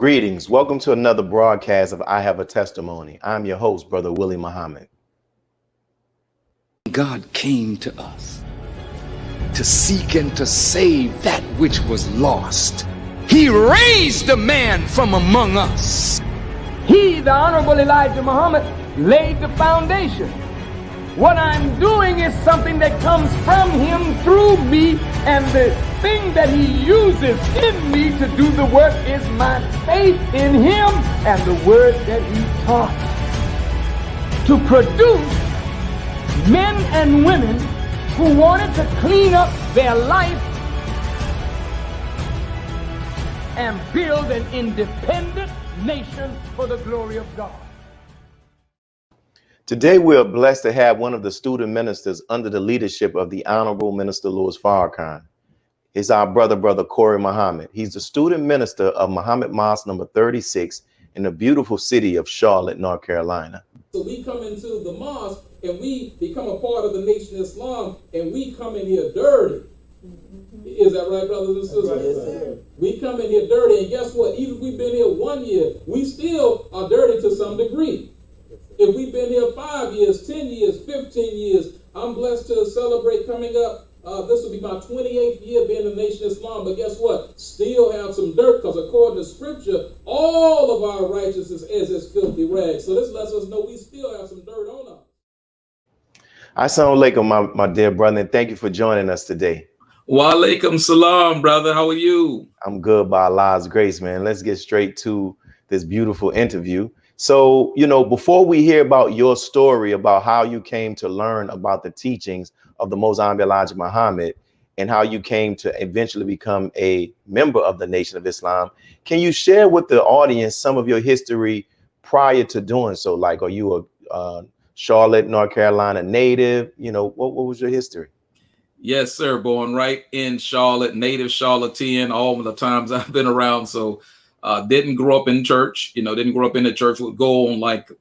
Greetings. Welcome to another broadcast of I Have a Testimony. I'm your host, Brother Willie Muhammad. God came to us to seek and to save that which was lost. He raised a man from among us. He, the Honorable Elijah Muhammad, laid the foundation. What I'm doing is something that comes from him through me, and the thing that he uses in me to do the work is my faith in him and the word that he taught. To produce men and women who wanted to clean up their life and build an independent nation for the glory of God. Today, we are blessed to have one of the student ministers under the leadership of the Honorable Minister Louis Farrakhan. He's our brother Corey Muhammad. He's the student minister of Muhammad Mosque number 36 in the beautiful city of Charlotte, North Carolina. So we come into the mosque and we become a part of the Nation of Islam, and we come in here dirty. Is that right, brothers and sisters? Right, yes, we come in here dirty, and guess what? Even if we've been here 1 year, we still are dirty to some degree. If we've been here 5 years, 10 years, 15 years, I'm blessed to celebrate coming up. This will be my 28th year being in the Nation of Islam, but guess what? Still have some dirt, because according to Scripture, all of our righteousness is as filthy rags. So this lets us know we still have some dirt on us. Assalamu alaikum, my dear brother, and thank you for joining us today. Wa alaikum salam, brother. How are you? I'm good by Allah's grace, man. Let's get straight to this beautiful interview. So, before we hear about your story about how you came to learn about the teachings of the Most Honorable Elijah Muhammad and how you came to eventually become a member of the Nation of Islam, can you share with the audience some of your history prior to doing so? Like, are you a Charlotte, North Carolina native? What was your history? Yes, sir. Born right in Charlotte, native Charlottean, all the times I've been around. So didn't grow up in church, didn't grow up in the church. Would go on like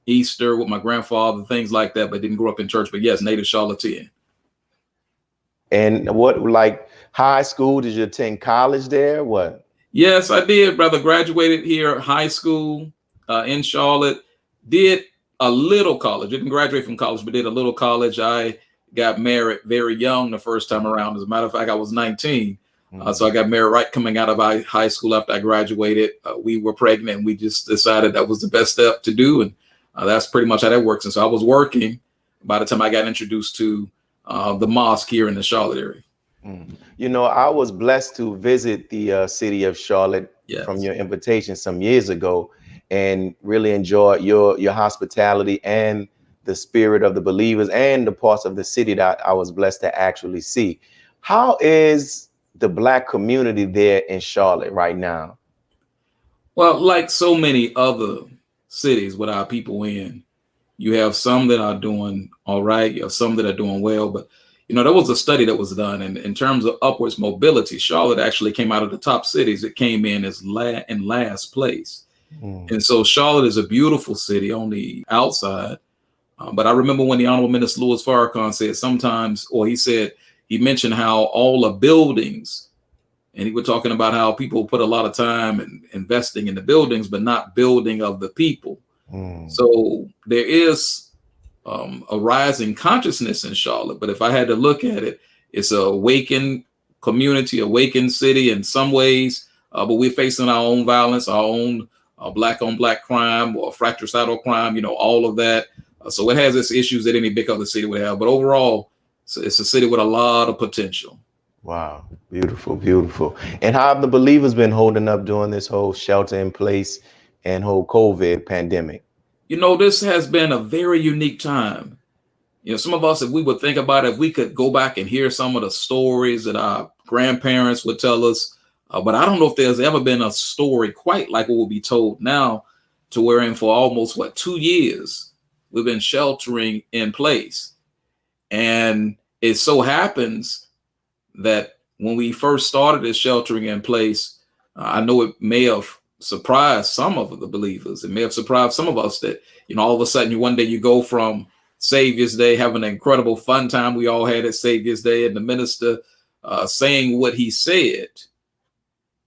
Easter with my grandfather, things like that, but didn't grow up in church. But yes, native Charlottean. And what, like high school, did you attend college there? What? Yes, I did, brother. Graduated here, high school in Charlotte. Did a little college. Didn't graduate from college, but did a little college. I got married very young the first time around. As a matter of fact, I was 19. So I got married right coming out of high school after I graduated. We were pregnant, and we just decided that was the best step to do. And that's pretty much how that works. And so I was working by the time I got introduced to the mosque here in the Charlotte area. I was blessed to visit the city of Charlotte from your invitation some years ago, and really enjoyed your hospitality and the spirit of the believers and the parts of the city that I was blessed to actually see. How is the Black community there in Charlotte right now? Well, like so many other cities with our people in, you have some that are doing all right. You have some that are doing well. But, there was a study that was done. And in terms of upwards mobility, Charlotte actually came out of the top cities. It came in as in last place. And so Charlotte is a beautiful city on the outside. But I remember when the Honorable Minister Louis Farrakhan said sometimes, or he mentioned how all the buildings, and he was talking about how people put a lot of time in investing in the buildings, but not building of the people. So there is a rising consciousness in Charlotte. But if I had to look at it, it's a awakened community, awakened city in some ways. But we're facing our own violence, our own black on black crime or fratricidal crime, all of that. So it has its issues that any big other city would have. But overall, it's a city with a lot of potential. Wow. Beautiful, beautiful. And how have the believers been holding up during this whole shelter in place and whole COVID pandemic? This has been a very unique time. Some of us, if we would think about it, if we could go back and hear some of the stories that our grandparents would tell us, but I don't know if there's ever been a story quite like what will be told now, to wherein for almost 2 years, we've been sheltering in place. And it so happens that when we first started this sheltering in place, I know it may have surprised some of the believers. It may have surprised some of us that, all of a sudden one day you go from Savior's Day, having an incredible fun time we all had at Savior's Day, and the minister saying what he said,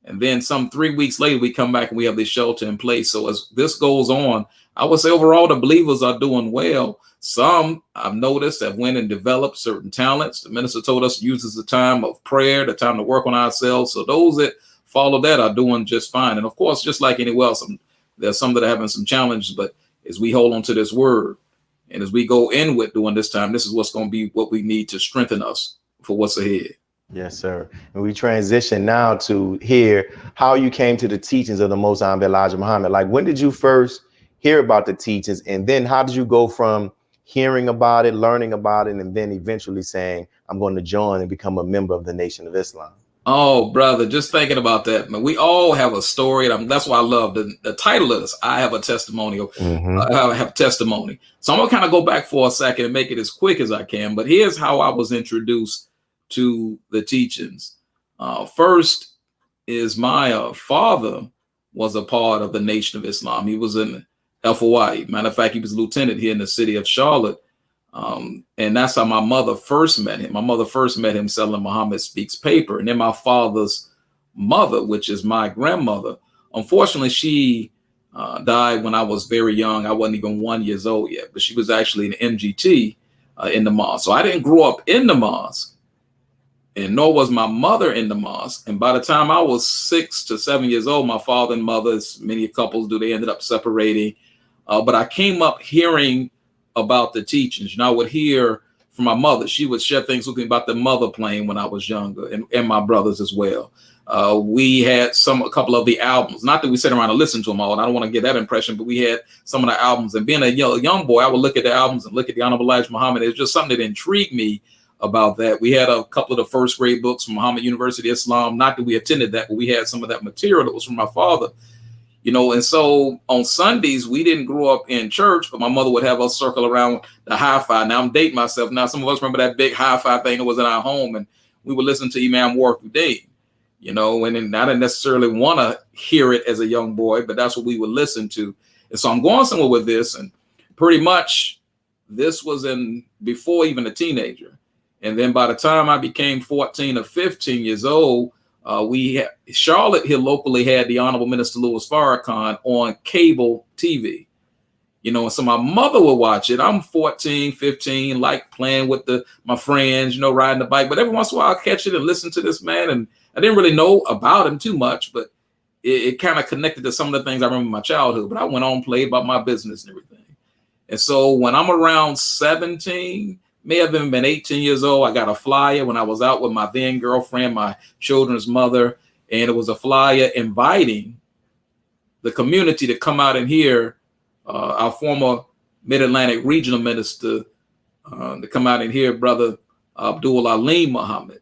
And then some 3 weeks later, we come back and we have this shelter in place. So as this goes on, I would say overall the believers are doing well. Some I've noticed have went and developed certain talents. The minister told us uses the time of prayer, the time to work on ourselves. So those that follow that are doing just fine. And of course, just like anywhere else, there's some that are having some challenges, but as we hold on to this word and as we go in with during this time, this is what's going to be what we need to strengthen us for what's ahead. Yes, sir. And we transition now to hear how you came to the teachings of the Most High Elijah Muhammad. Like, when did you first hear about the teachings? And then how did you go from hearing about it, learning about it, and then eventually saying, I'm going to join and become a member of the Nation of Islam? Oh, brother, just thinking about that, man. We all have a story. And that's why I love the title of this. I have a testimonial. Mm-hmm. I have testimony. So I'm going to kind of go back for a second and make it as quick as I can. But here's how I was introduced to the teachings. First is my father was a part of the Nation of Islam. He was in FOI. Matter of fact, he was a lieutenant here in the city of Charlotte. And that's how my mother first met him. My mother first met him selling Muhammad Speaks paper. And then my father's mother, which is my grandmother, unfortunately, she died when I was very young. I wasn't even 1 year old yet, but she was actually an MGT in the mosque. So I didn't grow up in the mosque, and nor was my mother in the mosque. And by the time I was 6 to 7 years old, my father and mother, as many couples do, they ended up separating. But I came up hearing about the teachings. You know, I would hear from my mother. She would share things with me about the mother plane when I was younger, and my brothers as well. We had a couple of the albums. Not that we sat around and listened to them all, and I don't want to get that impression, but we had some of the albums. And being a young boy, I would look at the albums and look at the Honorable Elijah Muhammad. It was just something that intrigued me about that. We had a couple of the first grade books from Muhammad University of Islam. Not that we attended that, but we had some of that material that was from my father. You know, and so on Sundays, we didn't grow up in church, but my mother would have us circle around the hi-fi. Now I'm dating myself. Now some of us remember that big hi-fi thing that was in our home, and we would listen to Imam Warfuddin, you know, and then I didn't necessarily want to hear it as a young boy, but that's what we would listen to. And so I'm going somewhere with this, and pretty much this was before even a teenager. And then by the time I became 14 or 15 years old, Charlotte here locally had the Honorable Minister Louis Farrakhan on cable TV, you know, and so my mother would watch it. I'm 14, 15, like playing with my friends, you know, riding the bike, but every once in a while I'll catch it and listen to this man. And I didn't really know about him too much, but it kind of connected to some of the things I remember in my childhood, but I went on, played about my business and everything. And so when I'm around 17, may have even been 18 years old, I got a flyer when I was out with my then girlfriend, my children's mother, and it was a flyer inviting the community to come out and hear our former Mid-Atlantic regional minister to come out and hear Brother Abdul Alim Muhammad.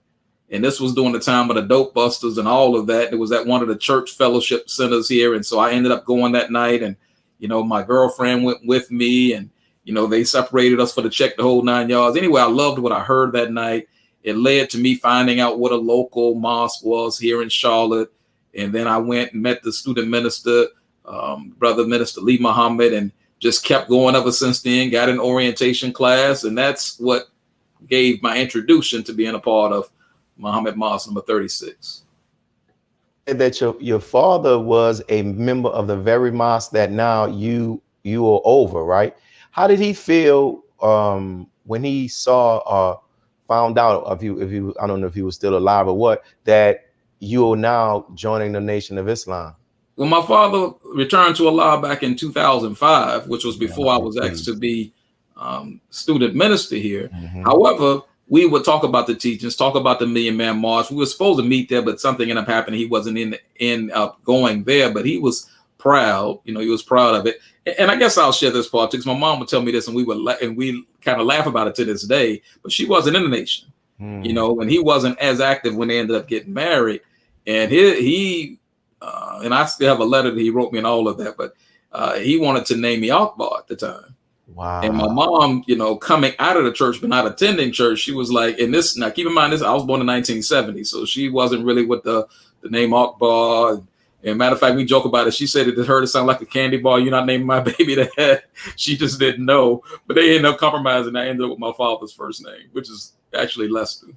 And this was during the time of the Dope Busters and all of that. It was at one of the church fellowship centers here. And so I ended up going that night, and, you know, my girlfriend went with me, and you know, they separated us for the check the whole 9 yards. Anyway, I loved what I heard that night. It led to me finding out what a local mosque was here in Charlotte. And then I went and met the student minister, Brother Minister Louis Muhammad, and just kept going ever since then, got an orientation class. And that's what gave my introduction to being a part of Muhammad Mosque number 36. That your father was a member of the very mosque that now you are over, right? How did he feel when he saw found out of you, I don't know if he was still alive or what, that you are now joining the Nation of Islam? Well, my father returned to Allah back in 2005, which was before I was asked to be student minister here. Mm-hmm. However, we would talk about the teachings, talk about the Million Man March. We were supposed to meet there, but something ended up happening. He wasn't going there, but he was proud. You know, he was proud of it. And I guess I'll share this part too, because my mom would tell me this, and we kind of laugh about it to this day. But she wasn't in the nation, you know, and he wasn't as active when they ended up getting married. And he and I still have a letter that he wrote me and all of that. But he wanted to name me Akbar at the time. Wow. And my mom, you know, coming out of the church but not attending church, she was like, and this, now keep in mind, I was born in 1970, so she wasn't really with the name Akbar. And matter of fact, we joke about it. She said it heard it sound like a candy bar. You're not naming my baby that. She just didn't know. But they ended up compromising. I ended up with my father's first name, which is actually Lester.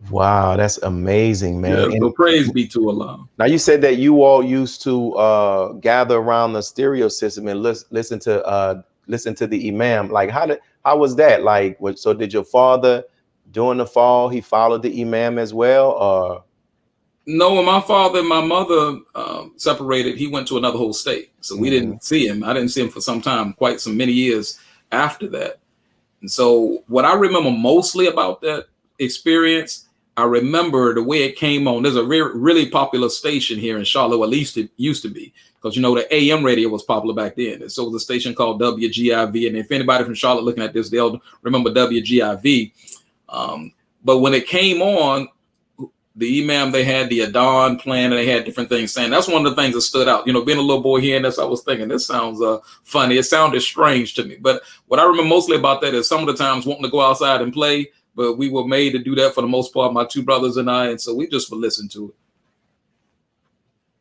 Wow, that's amazing, man. Yeah, so And praise be to Allah. now you said that you all used to gather around the stereo system and listen to the imam. Like how was that? Like so did your father during the fall he followed the imam as well, or? No, when my father and my mother separated, he went to another whole state. So we didn't see him. I didn't see him for some time, quite some many years after that. And so what I remember mostly about that experience, I remember the way it came on. There's a really popular station here in Charlotte, or at least it used to be, because, you know, the AM radio was popular back then. And so it was a station called WGIV. And if anybody from Charlotte looking at this, they'll remember WGIV. But when it came on, the imam, they had the Adhan playing, and they had different things saying. That's one of the things that stood out. You know, being a little boy here, and that's I was thinking, this sounds funny. It sounded strange to me. But what I remember mostly about that is some of the times wanting to go outside and play, but we were made to do that for the most part, my two brothers and I, and so we just would listen to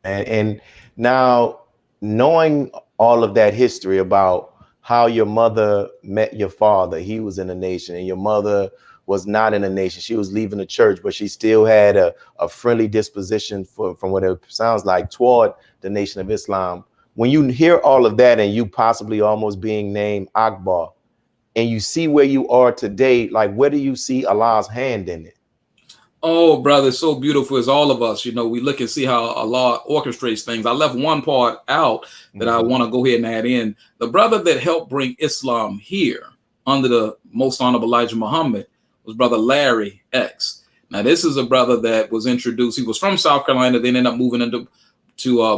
it. And now, knowing all of that history about how your mother met your father, he was in the nation, and your mother was not in the nation. She was leaving the church, but she still had a friendly disposition from what it sounds like toward the Nation of Islam. When you hear all of that and you possibly almost being named Akbar, and you see where you are today, like where do you see Allah's hand in it? Oh, brother, so beautiful as all of us. You know, we look and see how Allah orchestrates things. I left one part out that I want to go ahead and add in. The brother that helped bring Islam here under the Most Honorable Elijah Muhammad was Brother Larry X. Now, this is a brother that was introduced. He was from South Carolina, then ended up moving into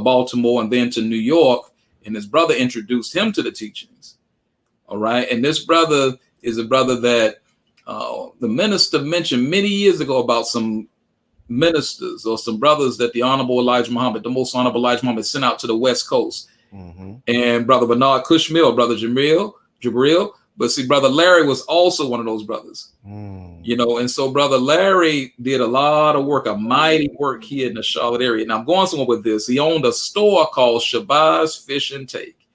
Baltimore and then to New York. And his brother introduced him to the teachings. All right. And this brother is a brother that the minister mentioned many years ago about some ministers or some brothers that the Honorable Elijah Muhammad, the Most Honorable Elijah Muhammad, sent out to the West Coast. And Brother Bernard Kushmil, Brother Jabril. But see, Brother Larry was also one of those brothers, you know, and so Brother Larry did a lot of work, a mighty work here in the Charlotte area. And I'm going somewhere with this. He owned a store called Shabazz Fish and Take,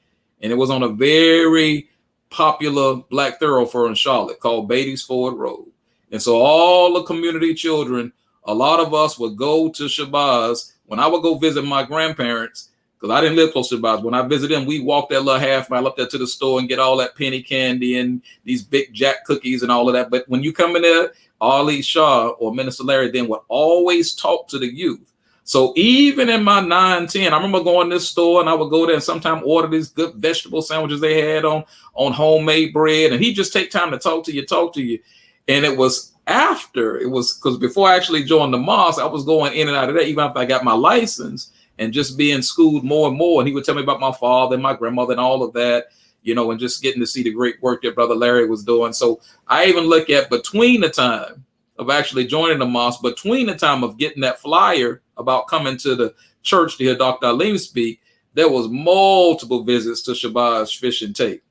and it was on a very popular black thoroughfare in Charlotte called Beatty's Ford Road. And so all the community children, a lot of us would go to Shabazz. When I would go visit my grandparents, because I didn't live close to Shabazz, when I visited them, we walked that little half mile up there to the store and get all that penny candy and these big jack cookies and all of that. But when you come in there, Ali Shah or Minister Larry then would always talk to the youth. So even in my 9, 10, I remember going to this store and I would go there and sometimes order these good vegetable sandwiches they had on homemade bread. And he'd just take time to talk to you. And it was because before I actually joined the mosque, I was going in and out of there, even after I got my license and just being schooled more and more. And he would tell me about my father and my grandmother and all of that, you know, and just getting to see the great work that Brother Larry was doing. So I even look at between the time of actually joining the mosque, between the time of getting that flyer about coming to the church to hear Dr. Alim speak, there was multiple visits to Shabazz Fish and Take.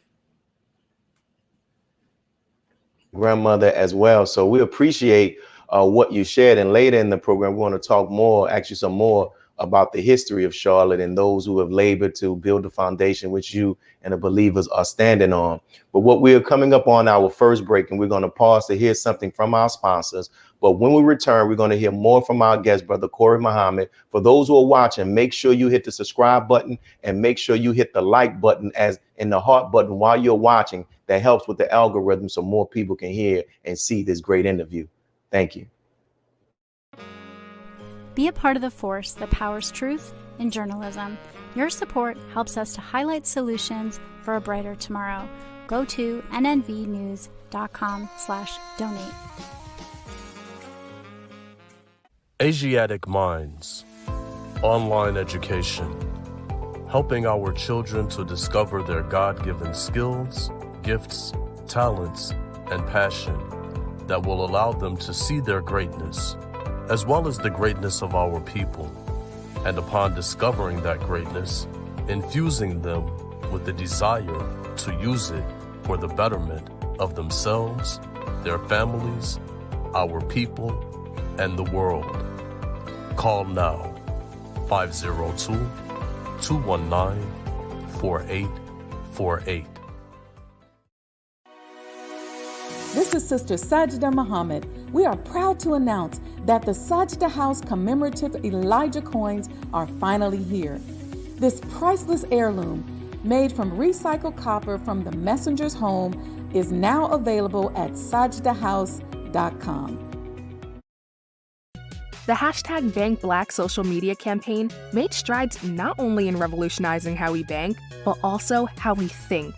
Grandmother as well. So we appreciate what you shared. And later in the program, we want to talk more, ask you some more about the history of Charlotte and those who have labored to build the foundation which you and the believers are standing on. But what we are coming up on our first break, and we're going to pause to hear something from our sponsors. But when we return, we're going to hear more from our guest, Brother Corey Muhammad. For those who are watching, make sure you hit the subscribe button and make sure you hit the like button as in the heart button while you're watching. That helps with the algorithm so more people can hear and see this great interview. Thank you. Be a part of the force that powers truth in journalism. Your support helps us to highlight solutions for a brighter tomorrow. Go to nnvnews.com/donate. Asiatic Minds, online education, helping our children to discover their God-given skills, gifts, talents, and passion that will allow them to see their greatness, as well as the greatness of our people, and upon discovering that greatness, infusing them with the desire to use it for the betterment of themselves, their families, our people, and the world. Call now, 502-219-4848. This is Sister Sajda Muhammad. We are proud to announce that the Sajda House commemorative Elijah coins are finally here. This priceless heirloom, made from recycled copper from the messenger's home, is now available at sajdahouse.com. The hashtag Bank Black social media campaign made strides not only in revolutionizing how we bank, but also how we think.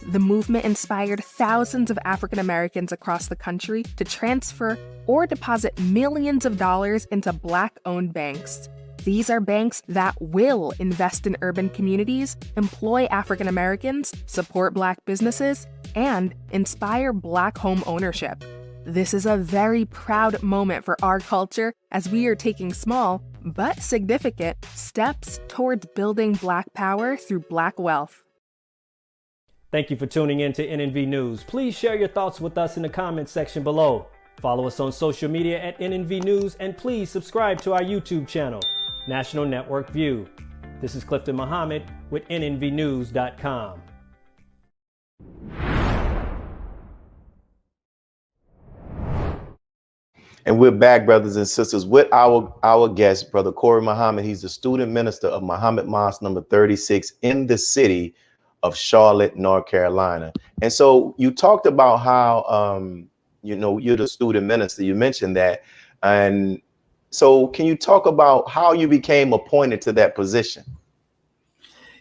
The movement inspired thousands of African Americans across the country to transfer or deposit millions of dollars into Black-owned banks. These are banks that will invest in urban communities, employ African Americans, support Black businesses, and inspire Black home ownership. This is a very proud moment for our culture as we are taking small, but significant, steps towards building Black power through Black wealth. Thank you for tuning in to NNV News. Please share your thoughts with us in the comments section below. Follow us on social media at NNV News, and please subscribe to our YouTube channel, National Network View. This is Clifton Muhammad with NNVnews.com. And we're back, brothers and sisters, with our guest, Brother Corey Muhammad. He's the student minister of Muhammad Mosque number 36 in the city of Charlotte, North Carolina. And so you talked about how, you're the student minister. You mentioned that. And so can you talk about how you became appointed to that position?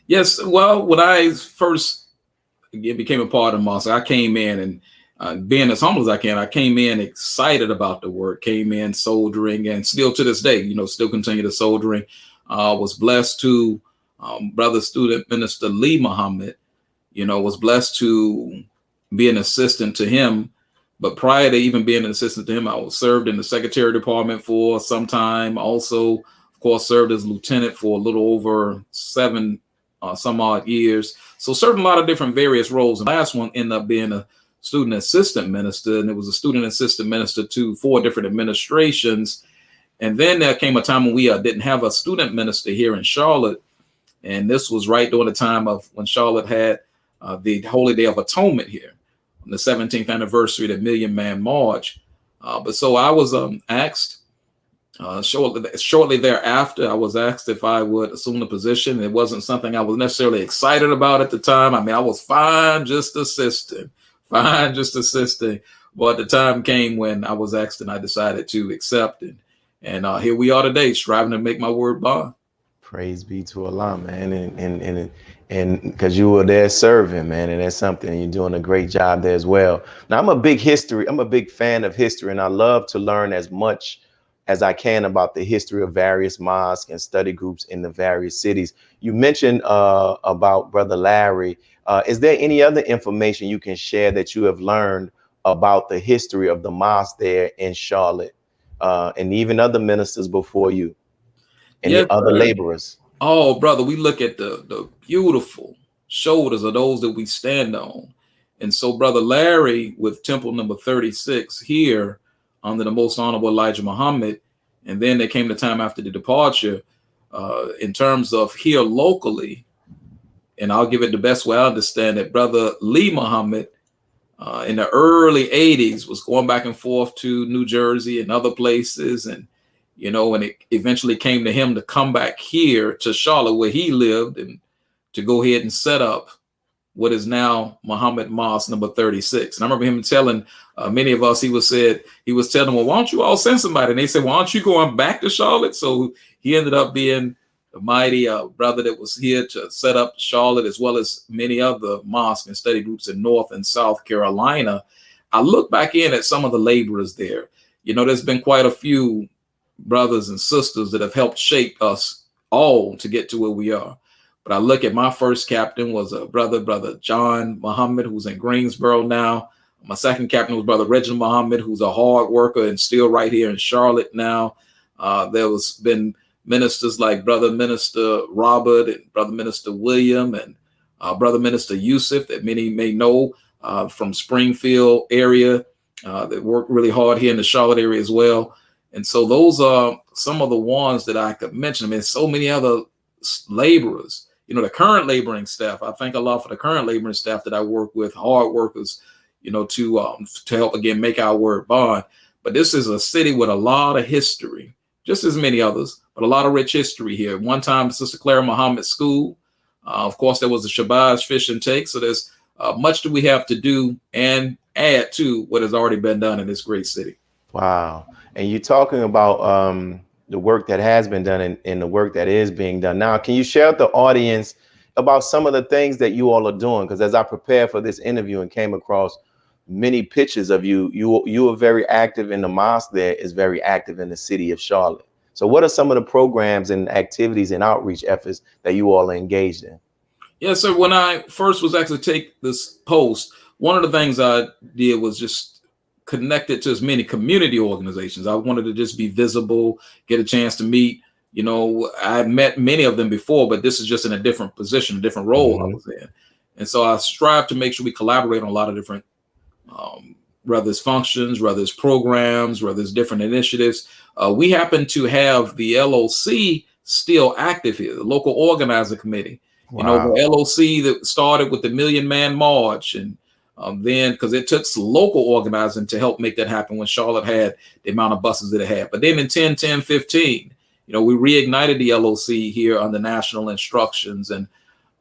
Yes. Well, when I first became a part of Mosque, I came in and being as humble as I can, I came in excited about the work, came in soldiering, and still to this day, still continue the soldiering. Was blessed to brother student minister Louis Muhammad, was blessed to be an assistant to him. But prior to even being an assistant to him, I was served in the secretary department for some time. Also, of course, served as lieutenant for a little over some odd years. So served a lot of different various roles. And the last one ended up being a student assistant minister, and it was a student assistant minister to 4 different administrations. And then there came a time when we didn't have a student minister here in Charlotte. And this was right during the time of when Charlotte had the Holy Day of Atonement here on the 17th anniversary of the Million Man March. But so I was asked shortly thereafter, I was asked if I would assume the position. It wasn't something I was necessarily excited about at the time. I mean, I was fine just assisting. But the time came when I was asked and I decided to accept it. And here we are today, striving to make my word bond. Praise be to Allah, man. And because you were there serving, man, and that's something, you're doing a great job there as well. Now, I'm a big fan of history, and I love to learn as much as I can about the history of various mosques and study groups in the various cities. You mentioned about Brother Larry. Is there any other information you can share that you have learned about the history of the mosque there in Charlotte, and even other ministers before you and the other laborers? Oh, brother, we look at the beautiful shoulders of those that we stand on. And so Brother Larry with Temple number 36 here under the Most Honorable Elijah Muhammad, and then there came the time after the departure, in terms of here locally, and I'll give it the best way I understand it, Brother Louis Muhammad in the early 80s was going back and forth to New Jersey and other places. And, and it eventually came to him to come back here to Charlotte where he lived and to go ahead and set up what is now Muhammad Mosque number 36. And I remember him telling many of us, he was telling them, well, why don't you all send somebody? And they said, well, aren't you going back to Charlotte? So he ended up being the mighty brother that was here to set up Charlotte, as well as many other mosques and study groups in North and South Carolina. I look back in at some of the laborers there. There's been quite a few brothers and sisters that have helped shape us all to get to where we are. But I look at my first captain was Brother John Muhammad, who's in Greensboro now. My second captain was Brother Reginald Muhammad, who's a hard worker and still right here in Charlotte now. There was been ministers like Brother Minister Robert and Brother Minister William and Brother Minister Yusuf that many may know from Springfield area that worked really hard here in the Charlotte area as well. And so those are some of the ones that I could mention. I mean, so many other laborers, the current laboring staff. I thank Allah for the current laboring staff that I work with, hard workers, to help again make our word bond. But this is a city with a lot of history, just as many others, but a lot of rich history here. One time, Sister Clara Muhammad School. Of course, there was the Shabazz Fish and Take. So there's much that we have to do and add to what has already been done in this great city. Wow. And you're talking about the work that has been done and the work that is being done now. Can you share with the audience about some of the things that you all are doing? Because as I prepared for this interview and came across many pictures of you are very active in the mosque. There is very active in the city of Charlotte. So what are some of the programs and activities and outreach efforts that you all are engaged in? Yeah, so when I first was actually take this post, one of the things I did was just connect it to as many community organizations. I wanted to just be visible, get a chance to meet. I met many of them before, but this is just in a different position, a different role I was in. And so I strive to make sure we collaborate on a lot of different, whether it's functions, whether it's programs, whether it's different initiatives. We happen to have the LOC still active here, the local organizer committee. Wow. The LOC that started with the Million Man March, and then because it took some local organizing to help make that happen when Charlotte had the amount of buses that it had. But then in 10-10-15, we reignited the LOC here under national instructions. And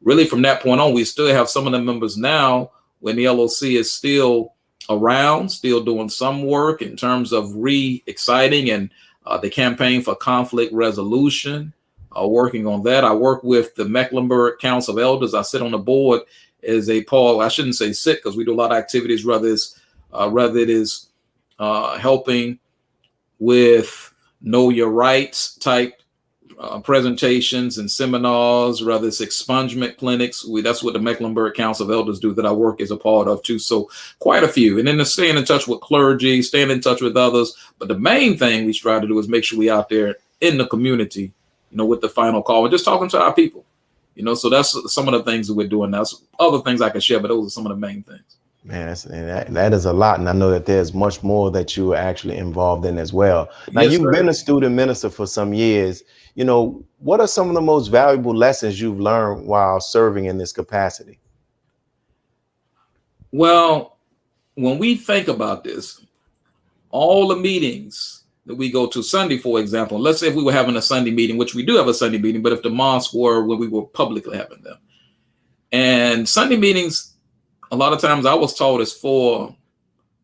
really from that point on, we still have some of the members now when the LOC is still around, still doing some work in terms of re-exciting and the campaign for conflict resolution. Working on that. I work with the Mecklenburg Council of Elders. I sit on the board as a part. I shouldn't say sit because we do a lot of activities, rather it is helping with know your rights type presentations and seminars, rather it's expungement clinics. That's what the Mecklenburg Council of Elders do that I work as a part of too. So quite a few. And then to staying in touch with clergy, staying in touch with others. But the main thing we try to do is make sure we out there in the community, with the final call. We're just talking to our people, so that's some of the things that we're doing now. So other things I can share, but those are some of the main things. Man, that is a lot. And I know that there's much more that you are actually involved in as well. Now, Yes, you've sir. been a student minister for some years. What are some of the most valuable lessons you've learned while serving in this capacity? Well, when we think about this, all the meetings that we go to Sunday, for example, let's say if we were having a Sunday meeting, which we do have a Sunday meeting, but if the mosques were when we were publicly having them. And Sunday meetings, a lot of times I was taught is for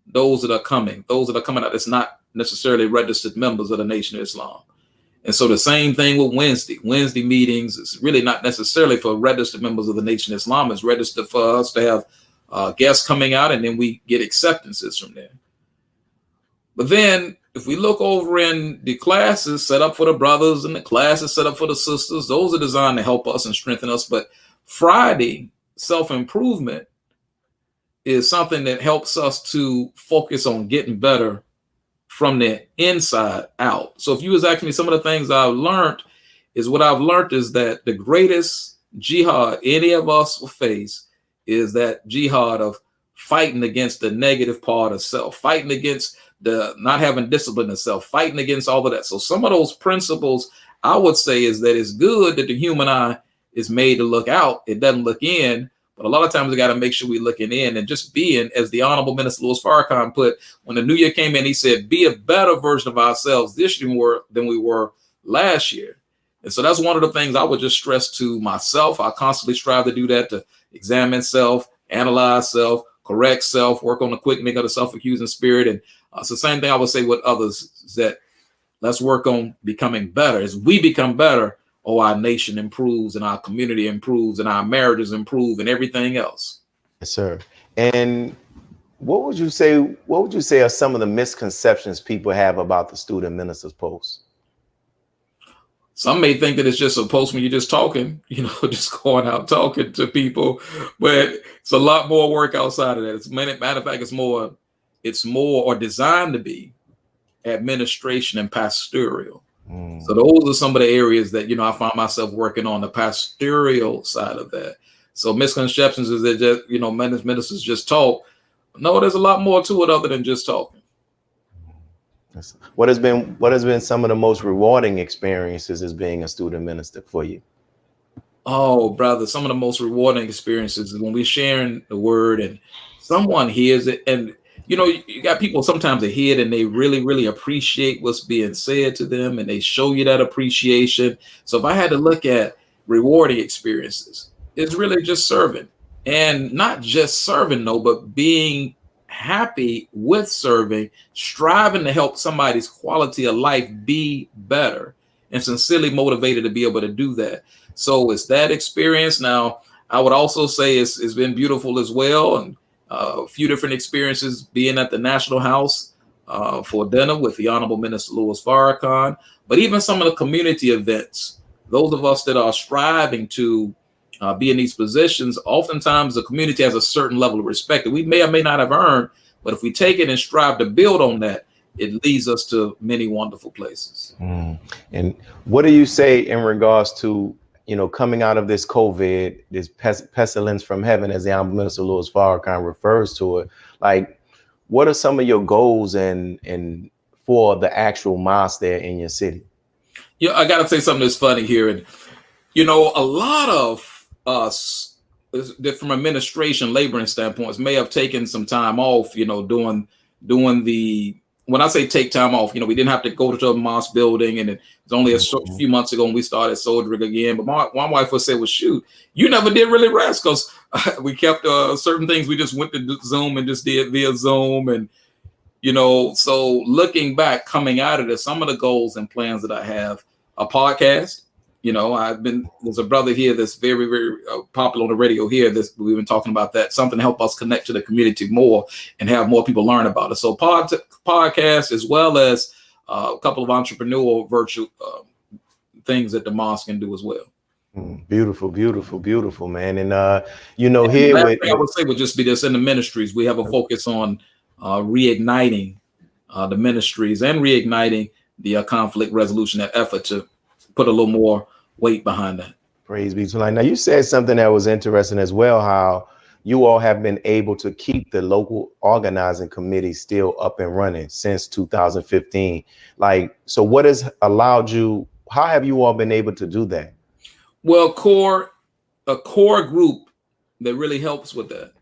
those that are coming out that's not necessarily registered members of the Nation of Islam. And so the same thing with Wednesday meetings is really not necessarily for registered members of the Nation of Islam. It's registered for us to have guests coming out, and then we get acceptances from there. But then if we look over in the classes set up for the brothers and the classes set up for the sisters, those are designed to help us and strengthen us. But Friday self-improvement is something that helps us to focus on getting better from the inside out. So if you was asking me some of the things I've learned is that the greatest jihad any of us will face is that jihad of fighting against the negative part of self, fighting against the not having discipline of self, fighting against all of that. So some of those principles I would say is that it's good that the human eye is made to look out. It doesn't look in, but a lot of times we got to make sure we're looking in and just being, as the Honorable Minister Louis Farrakhan put, when the new year came in, he said, be a better version of ourselves this year than we were last year. And so that's one of the things I would just stress to myself. I constantly strive to do that, to examine self, analyze self, correct self, work on the quickening of the self-accusing spirit. And it's the same thing I would say with others, is that let's work on becoming better. As we become better, our nation improves and our community improves and our marriages improve and everything else. Yes, sir. And what would you say are some of the misconceptions people have about the student minister's post? Some may think that it's just a post when you're just talking, just going out talking to people, but it's a lot more work outside of that. Matter of fact, it's more or designed to be administration and pastoral. So those are some of the areas that, I find myself working on, the pastoral side of that. So misconceptions is that just, ministers just talk. No, there's a lot more to it other than just talking. What has been some of the most rewarding experiences as being a student minister for you? Oh, brother, some of the most rewarding experiences is when we're sharing the word and someone hears it, and you got people sometimes that hear it and they really, really appreciate what's being said to them, and they show you that appreciation. So if I had to look at rewarding experiences, it's really just serving, and not just serving though, but being happy with serving, striving to help somebody's quality of life be better, and sincerely motivated to be able to do that. So it's that experience. Now, I would also say it's been beautiful as well, and a few different experiences being at the National House for dinner with the Honorable Minister Louis Farrakhan, but even some of the community events, those of us that are striving to be in these positions, oftentimes the community has a certain level of respect that we may or may not have earned, but if we take it and strive to build on that, it leads us to many wonderful places. And what do you say in regards to, coming out of this COVID, this pestilence from heaven, as the Honorable Minister Louis Farrakhan refers to it? Like, what are some of your goals and for the actual mosque there in your city? Yeah, I got to say something that's funny here. And, a lot of us, from administration, laboring standpoints, may have taken some time off, doing the, when I say take time off, we didn't have to go to a mosque building, and it was only a few months ago when we started soldiering again. But my wife would say, well, shoot, you never did really rest, because we kept certain things. We just went to Zoom and just did via Zoom. And, so looking back, coming out of this, some of the goals and plans that I have, a podcast. There's a brother here that's very, very popular on the radio here. We've been talking about that, something to help us connect to the community more and have more people learn about it. So podcast, as well as a couple of entrepreneurial virtual things that the mosque can do as well. Beautiful, beautiful, beautiful, man. And, here I would say would just be this in the ministries. We have a focus on reigniting the ministries and reigniting the conflict resolution, that effort to put a little more weight behind that. Praise be to Allah. Now, you said something that was interesting as well, how you all have been able to keep the local organizing committee still up and running since 2015. So what has allowed you, how have you all been able to do that? Well, a core group that really helps with that.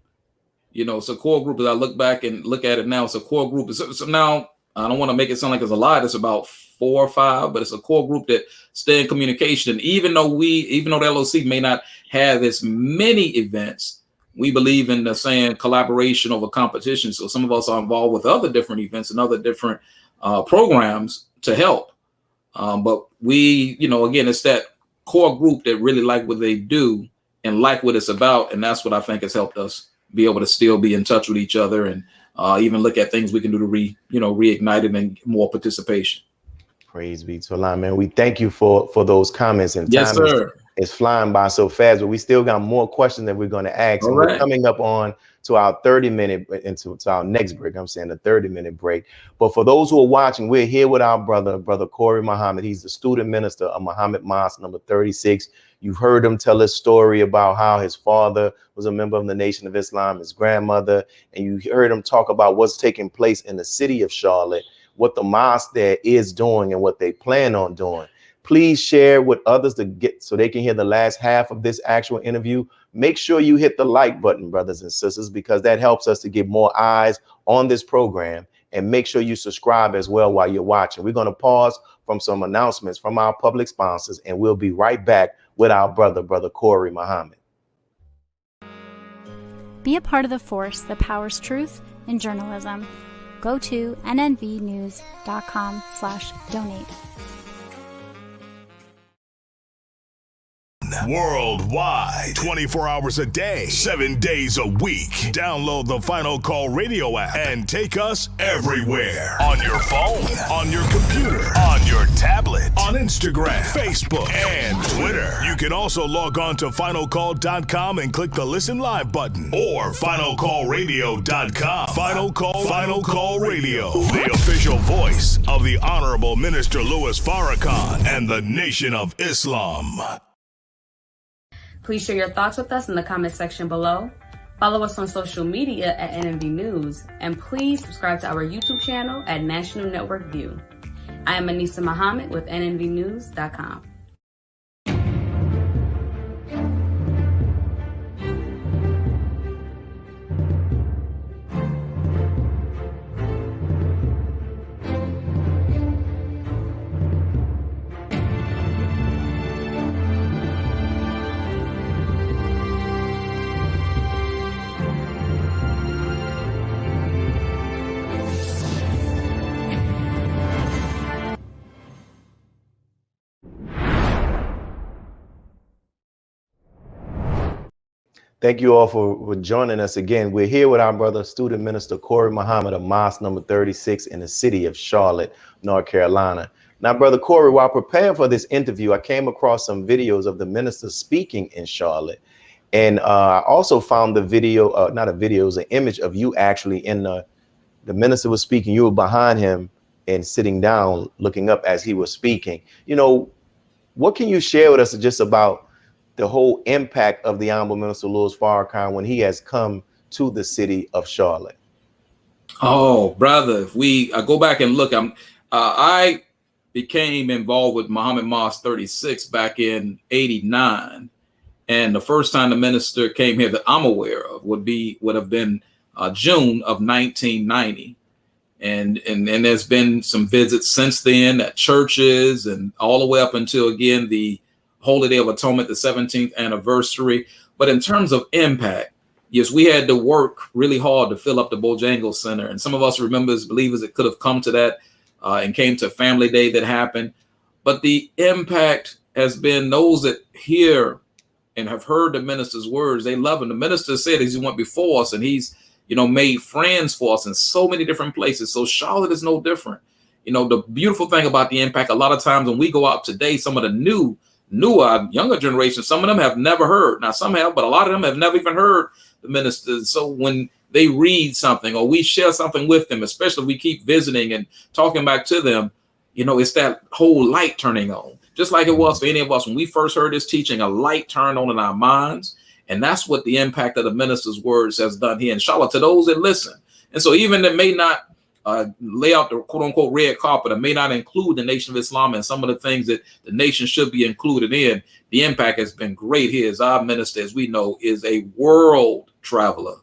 It's a core group. As I look back and look at it now, it's a core group. So now, I don't want to make it sound like it's a lot. It's about 4 or 5, but it's a core group that stay in communication. And even though the LOC may not have as many events, we believe in the saying collaboration over competition. So some of us are involved with other different events and other different programs to help. But we, again, it's that core group that really like what they do and like what it's about. And that's what I think has helped us be able to still be in touch with each other and even look at things we can do to reignite it and more participation. Praise be to Allah, man. We thank you for those comments. And yes, sir. It's flying by so fast, but we still got more questions that we're going to ask. All and right. We're coming up on to our 30-minute into our next break. I'm saying a 30-minute break. But for those who are watching, we're here with our brother Corey Muhammad. He's the student minister of Muhammad Mosque number 36. You've heard him tell his story about how his father was a member of the Nation of Islam, his grandmother, and you heard him talk about what's taking place in the city of Charlotte, what the mosque there is doing and what they plan on doing. Please share with others so they can hear the last half of this actual interview. Make sure you hit the like button, brothers and sisters, because that helps us to get more eyes on this program. And make sure you subscribe as well while you're watching. We're going to pause from some announcements from our public sponsors, and we'll be right back with our brother Corey Muhammad. Be a part of the force that powers truth in journalism. Go to nnvnews.com/donate. Worldwide, 24 hours a day, 7 days a week. Download the Final Call Radio app and take us everywhere. On your phone, on your computer, on your tablet, on Instagram, Facebook, and Twitter. You can also log on to finalcall.com and click the Listen Live button or finalcallradio.com. Final Call Radio, the official voice of the Honorable Minister Louis Farrakhan and the Nation of Islam. Please share your thoughts with us in the comment section below. Follow us on social media at NNV News, and please subscribe to our YouTube channel at National Network View. I am Anissa Muhammad with nnvnews.com. Thank you all for joining us again. We're here with our brother, Student Minister Corey Muhammad of Mosque number 36 in the city of Charlotte, North Carolina. Now, Brother Corey, while preparing for this interview, I came across some videos of the minister speaking in Charlotte. And I also found the video, not a video, it was an image of you actually in the minister was speaking. You were behind him and sitting down, looking up as he was speaking. You know, what can you share with us just about the whole impact of the Honorable Minister Louis Farrakhan when he has come to the city of Charlotte? Oh, brother, if I go back and look, I became involved with Muhammad Mosque 36 back in '89. And the first time the minister came here that I'm aware of would have been June of 1990. And there's been some visits since then at churches and all the way up until, again, the Holy Day of Atonement, the 17th anniversary. But in terms of impact, yes, we had to work really hard to fill up the Bojangles Center. And some of us remember as believers that could have come to that and came to Family Day that happened. But the impact has been those that hear and have heard the minister's words. They love him. The minister said he went before us and he's, made friends for us in so many different places. So Charlotte is no different. The beautiful thing about the impact, a lot of times when we go out today, some of the newer, younger generation, some of them have never heard. Now, some have, but a lot of them have never even heard the minister. So when they read something or we share something with them, especially if we keep visiting and talking back to them, it's that whole light turning on. Just like it was for any of us when we first heard this teaching, a light turned on in our minds. And that's what the impact of the minister's words has done here in Charlotte to those that listen. And so even that may not lay out the quote unquote red carpet, or may not include the Nation of Islam and some of the things that the nation should be included in, the impact has been great here, as our minister, as we know, is a world traveler.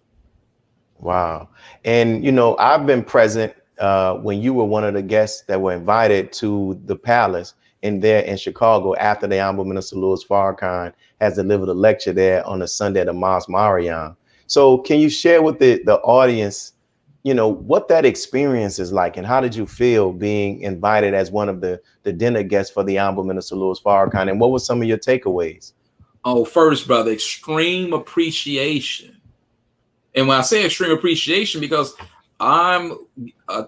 Wow. And, I've been present when you were one of the guests that were invited to the palace in Chicago after the Honorable Minister Louis Farrakhan has delivered a lecture there on a Sunday at the Mosque Mariam. So can you share with the audience, what that experience is like, and how did you feel being invited as one of the dinner guests for the Honorable Minister Louis Farrakhan, and what were some of your takeaways? Oh, first, brother, extreme appreciation. And when I say extreme appreciation, because I'm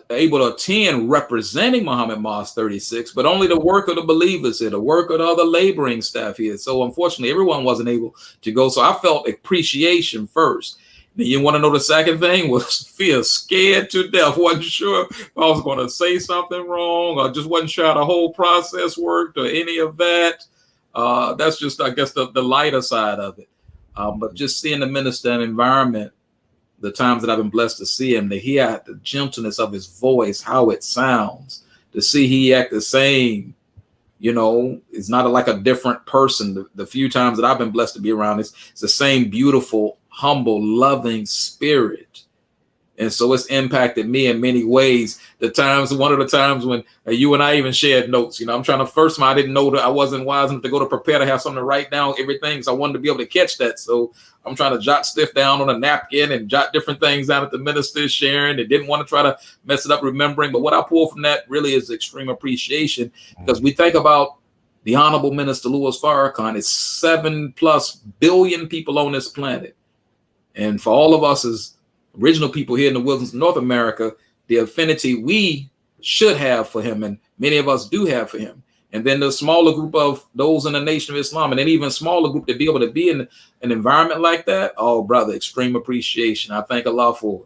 able to attend representing Muhammad Mosque 36, but only the work of the believers here, the work of the other laboring staff here. So unfortunately, everyone wasn't able to go. So I felt appreciation first. Then you want to know the second thing was fear, scared to death. Wasn't sure if I was going to say something wrong, or just wasn't sure how the whole process worked or any of that. That's just, I guess, the lighter side of it. But just seeing the minister and environment, the times that I've been blessed to see him, to hear the gentleness of his voice, how it sounds, to see he act the same, it's not like a different person. The few times that I've been blessed to be around, it's the same beautiful, humble, loving spirit. And so it's impacted me in many ways. One of the times when you and I even shared notes, I'm trying to, first time I didn't know that I wasn't wise enough to go to prepare to have something to write down everything. So I wanted to be able to catch that. So I'm trying to jot stuff down on a napkin and jot different things down that the minister is sharing. And didn't want to try to mess it up remembering. But what I pull from that really is extreme appreciation, because we think about the Honorable Minister Louis Farrakhan. It's 7+ billion people on this planet. And for all of us as original people here in the wilderness of North America, the affinity we should have for him, and many of us do have for him. And then the smaller group of those in the Nation of Islam, and an even smaller group to be able to be in an environment like that. Oh, brother, extreme appreciation. I thank Allah for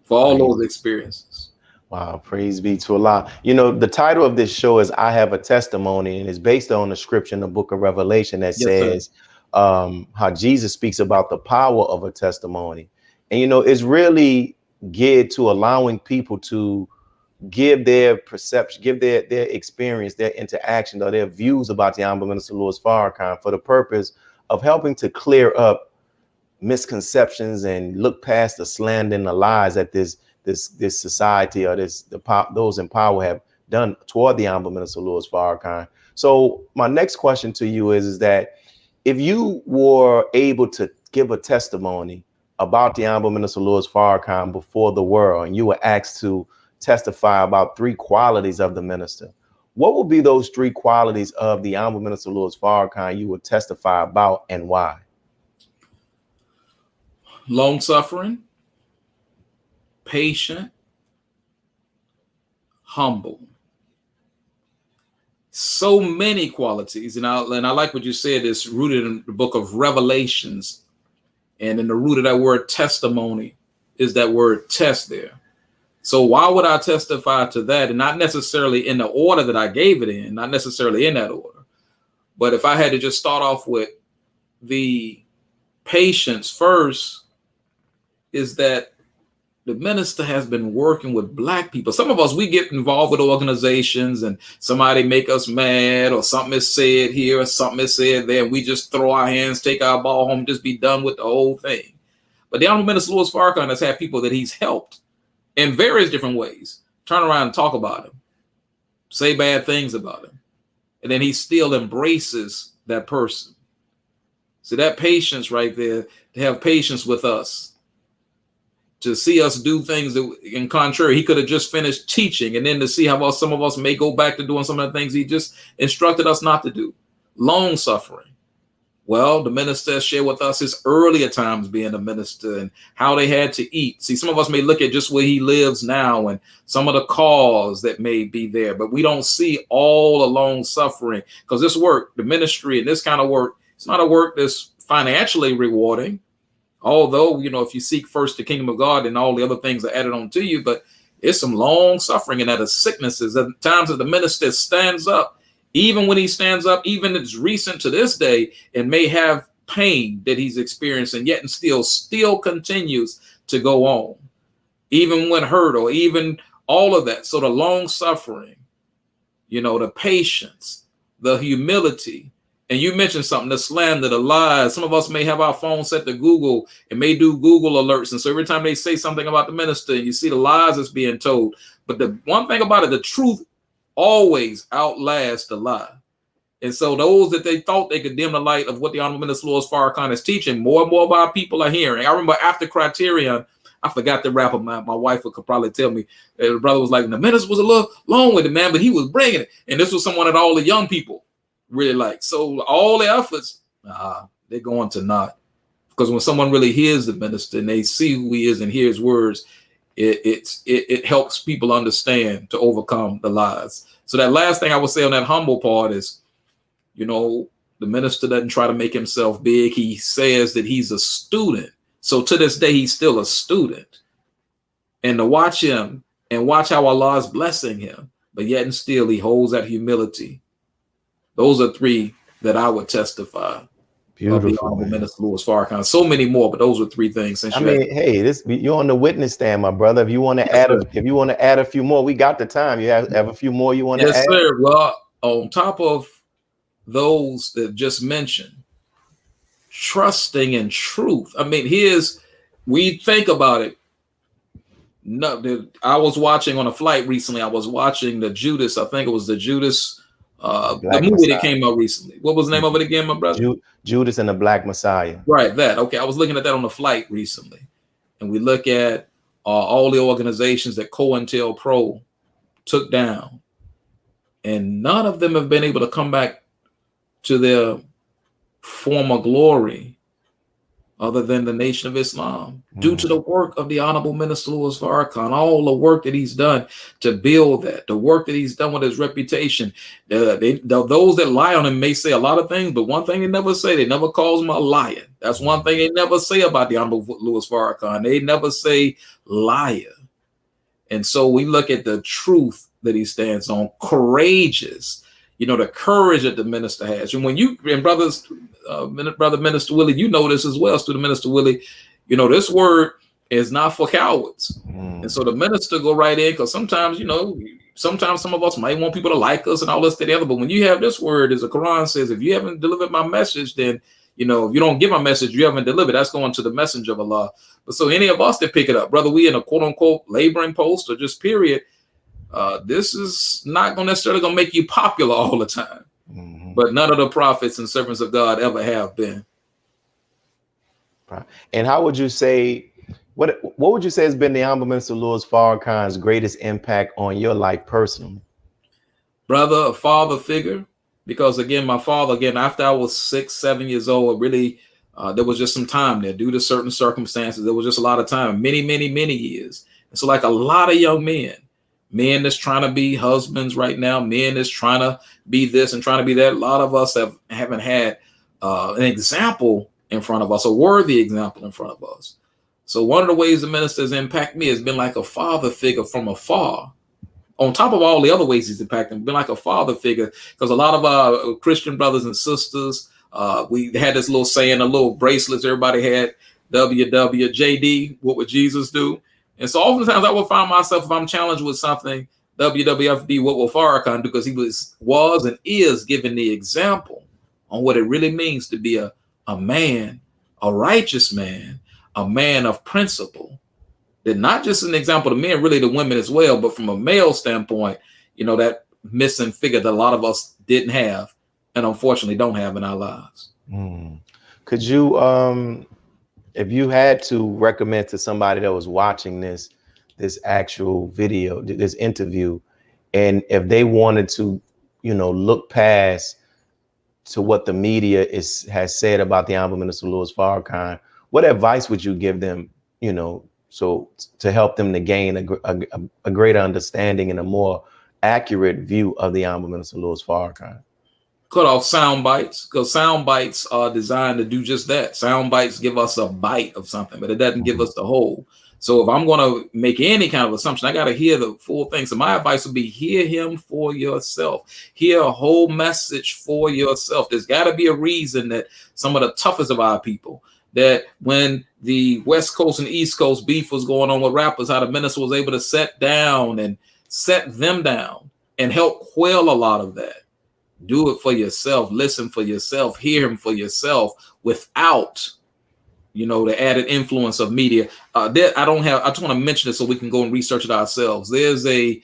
all those experiences. Wow, praise be to Allah. The title of this show is I Have a Testimony, and it's based on the scripture in the book of Revelation that says how Jesus speaks about the power of a testimony. And, it's really geared to allowing people to give their perception, give their experience, their interaction, or their views about the Honorable Minister Louis Farrakhan for the purpose of helping to clear up misconceptions and look past the slander and the lies that this society or those in power have done toward the Honorable Minister Louis Farrakhan. So my next question to you is that if you were able to give a testimony about the Honorable Minister Louis Farrakhan before the world, and you were asked to testify about 3 qualities of the minister, what would be those 3 qualities of the Honorable Minister Louis Farrakhan you would testify about, and why? long-suffering, patient, humble. So many qualities. And I like what you said, it's rooted in the book of Revelations. And in the root of that word testimony is that word test there. So why would I testify to that? And not necessarily in the order that I gave it in, not necessarily in that order. But if I had to just start off with the patience first, is that the minister has been working with Black people. Some of us, we get involved with organizations and somebody make us mad or something is said here or something is said there. And we just throw our hands, take our ball home, just be done with the whole thing. But the Honorable Minister Louis Farrakhan has had people that he's helped in various different ways, turn around and talk about him, say bad things about him. And then he still embraces that person. So that patience right there, to have patience with us, to see us do things that, in contrary, he could have just finished teaching, and then to see how some of us may go back to doing some of the things he just instructed us not to do. Long suffering. Well, the minister shared with us his earlier times being a minister and how they had to eat. See, some of us may look at just where he lives now and some of the cause that may be there, but we don't see all the long suffering, because this work, the ministry and this kind of work, it's not a work that's financially rewarding. Although, you know, if you seek first the kingdom of God and all the other things are added on to you, but it's some long suffering and that of sicknesses. At times that the minister stands up, even when he stands up, even it's recent to this day, and may have pain that he's experiencing, yet and still continues to go on, even when hurt or even all of that. So the long suffering, you know, the patience, the humility. And you mentioned something, the slander, the lies. Some of us may have our phone set to Google and may do Google alerts. And so every time they say something about the minister, you see the lies that's being told. But the one thing about it, the truth always outlasts the lie. And so those that they thought they could dim the light of what the Honorable Minister Louis Farrakhan is teaching, more and more of our people are hearing. I remember after Criterion, I forgot the rapper. My wife could probably tell me. The brother was like, the minister was a little long with it, man, but he was bringing it. And this was someone that all the young people really like. So all the efforts, they're going to naught. Because when someone really hears the minister and they see who he is and hear his words, it helps people understand to overcome the lies. So that last thing I would say on that humble part is, you know, the minister doesn't try to make himself big. He says that he's a student. So to this day, he's still a student. And to watch him and watch how Allah is blessing him, but yet and still he holds that humility. Those are three that I would testify. Beautiful, Minister Louis Farrakhan. So many more, but those are three things. Since hey, you're on the witness stand, my brother. If you want to add a few more, we got the time. You have a few more you want to add? Yes, sir. Well, on top of those that just mentioned, trusting in truth. I mean, we think about it. No, I was watching on a flight recently. I was watching the Judas. I think it was the Judas. The movie that came out recently. What was the name of it again, my brother? Judas and the Black Messiah. Right, that. Okay, I was looking at that on the flight recently. And we look at all the organizations that COINTELPRO took down. And none of them have been able to come back to their former glory other than the Nation of Islam, due to the work of the Honorable Minister Louis Farrakhan, all the work that he's done to build that, the work that he's done with his reputation. Those that lie on him may say a lot of things, but one thing they never say, they never calls him a liar. That's one thing they never say about the Honorable Louis Farrakhan. They never say liar. And so we look at the truth that he stands on, courageous, you know, the courage that the minister has. And when you, and brothers, Brother Minister Willie, you know this as well, Student Minister Willie, you know, this word is not for cowards. And so the minister go right in, because sometimes, you know, sometimes some of us might want people to like us and all this to the other. But when you have this word, as the Quran says, if you haven't delivered my message, then, you know, if you don't give my message, you haven't delivered. That's going to the messenger of Allah. But so any of us that pick it up, whether we in a quote unquote laboring post or just period, this is not necessarily going to make you popular all the time. But none of the prophets and servants of God ever have been. And how would you say, what would you say has been the Honorable Minister Louis Farrakhan's greatest impact on your life personally? Brother, a father figure, because again, my father, after I was 6, 7 years old, really There was just some time there due to certain circumstances. There was just a lot of time, many years. And so like a lot of young men that's trying to be husbands right now, men that's trying to be this and trying to be that. A lot of us haven't had an example in front of us, a worthy example in front of us. So one of the ways the minister has impacted me has been like a father figure from afar. On top of all the other ways he's impacted, been like a father figure, because a lot of our Christian brothers and sisters, we had this little saying, the little bracelets everybody had, WWJD, what would Jesus do? And so oftentimes I will find myself, if I'm challenged with something, WWFD, what will Farrakhan do? Because he was and is giving the example on what it really means to be a man, a righteous man, a man of principle. That not just an example to men, really to women as well, but from a male standpoint, that missing figure that a lot of us didn't have and unfortunately don't have in our lives. Could you, if you had to recommend to somebody that was watching this actual video, this interview, and if they wanted to, look past to what the media has said about the Honorable Minister Louis Farrakhan, what advice would you give them, so to help them to gain a greater understanding and a more accurate view of the Honorable Minister Louis Farrakhan? Cut off sound bites, because sound bites are designed to do just that. Sound bites give us a bite of something, but it doesn't give us the whole. So if I'm going to make any kind of assumption, I got to hear the full thing. So my advice would be hear him for yourself. Hear a whole message for yourself. There's got to be a reason that some of the toughest of our people, that when the West Coast and East Coast beef was going on with rappers, how the minister was able to set them down and help quell a lot of that. Do it for yourself. Listen for yourself. Hear him for yourself without, the added influence of media. I just want to mention it so we can go and research it ourselves. There's a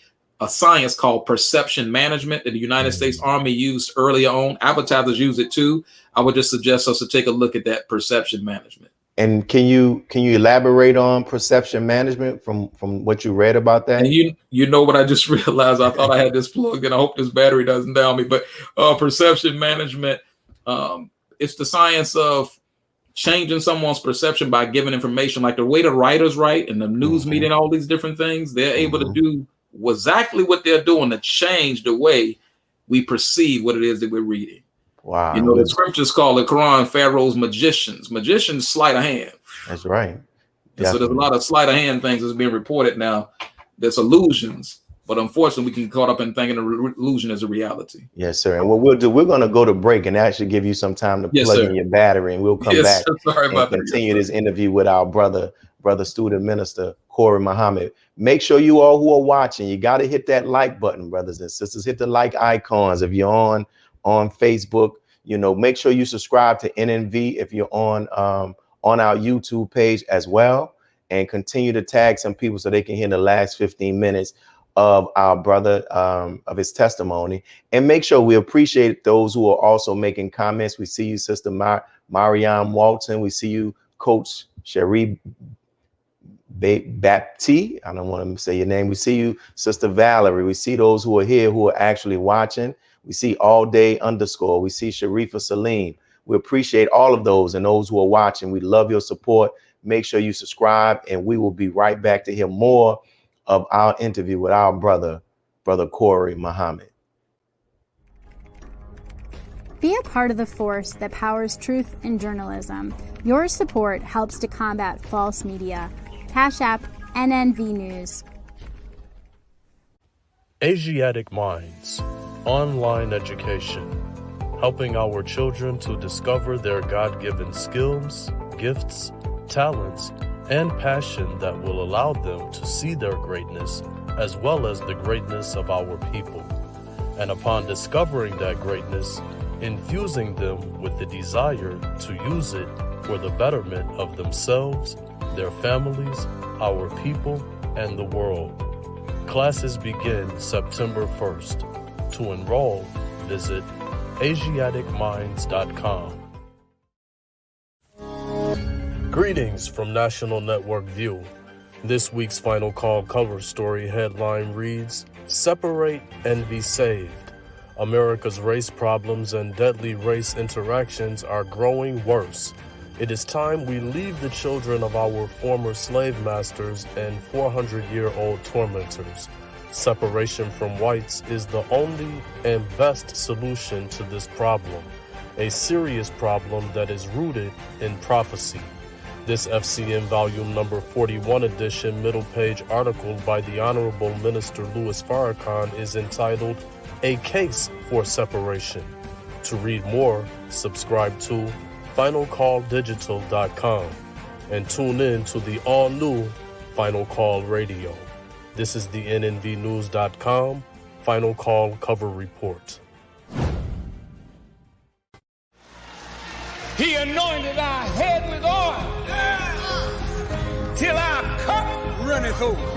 science called perception management that the United States Army used earlier on. Advertisers use it too. I would just suggest us to take a look at that perception management. And can you elaborate on perception management from what you read about that? And you know what I just realized? I thought I had this plugged in. I hope this battery doesn't down me. But perception management, it's the science of changing someone's perception by giving information, like the way the writers write and the news media and all these different things. They're able to do exactly what they're doing to change the way we perceive what it is that we're reading. Wow. The scriptures call the Quran Pharaoh's magicians. Magicians sleight of hand. That's right. So there's a lot of sleight of hand things that's being reported now. There's illusions, but unfortunately we can get caught up in thinking an illusion is a reality. Yes, sir. And what we'll do, we're going to go to break and actually give you some time to plug in your battery, and we'll come back and continue this interview with our brother student minister, Corey Muhammad. Make sure you all who are watching, you got to hit that like button, brothers and sisters. Hit the like icons. If you're on Facebook, make sure you subscribe to NNV if you're on our YouTube page as well, and continue to tag some people so they can hear the last 15 minutes of our brother, of his testimony. And make sure we appreciate those who are also making comments. We see you, Sister Mariam Walton. We see you, Coach Cherie Bapti. I don't want to say your name. We see you, Sister Valerie. We see those who are here who are actually watching. We see All Day _ we see Sharifa Salim. We appreciate all of those and those who are watching. We love your support. Make sure you subscribe, and we will be right back to hear more of our interview with our brother Corey Muhammad. Be a part of the force that powers truth in journalism. Your support helps to combat false media. Cash App NNV News. Asiatic Minds. Online education, helping our children to discover their God-given skills, gifts, talents, and passion that will allow them to see their greatness as well as the greatness of our people. And upon discovering that greatness, infusing them with the desire to use it for the betterment of themselves, their families, our people, and the world. Classes begin September 1st. To enroll, visit AsiaticMinds.com. Greetings from National Network View. This week's Final Call cover story headline reads, "Separate and Be Saved. America's race problems and deadly race interactions are growing worse It is time we leave the children of our former slave masters and 400-year-old tormentors. Separation from whites is the only and best solution to this problem, a serious problem that is rooted in prophecy. This FCN Volume Number 41 edition middle page article by the Honorable Minister Louis Farrakhan is entitled, A Case for Separation. To read more, subscribe to finalcalldigital.com and tune in to the all-new Final Call Radio. This is the nnvnews.com Final Call Cover Report. He anointed our head with oil till our cup runneth over.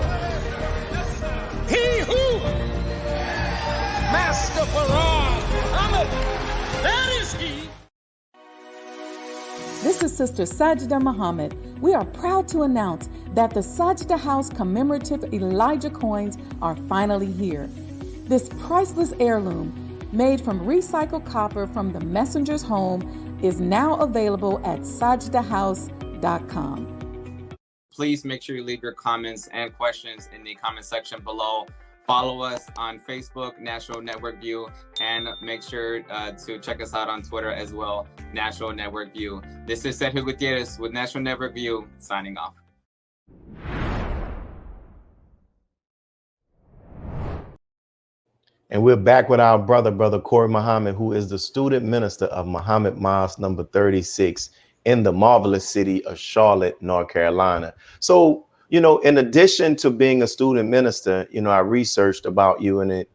He who, Master Farrakhan, Muhammad, that is he. This is Sister Sajda Muhammad. We are proud to announce that the Sajda House commemorative Elijah coins are finally here. This priceless heirloom, made from recycled copper from the messenger's home, is now available at sajdahouse.com. Please make sure you leave your comments and questions in the comment section below. Follow us on Facebook, National Network View, and make sure to check us out on Twitter as well, National Network View. This is Sergio Gutierrez with National Network View, signing off. And we're back with our brother Corey Muhammad, who is the student minister of Muhammad Mosque number 36 in the marvelous city of Charlotte, North Carolina. So, you know, in addition to being a student minister, you know, I researched about you and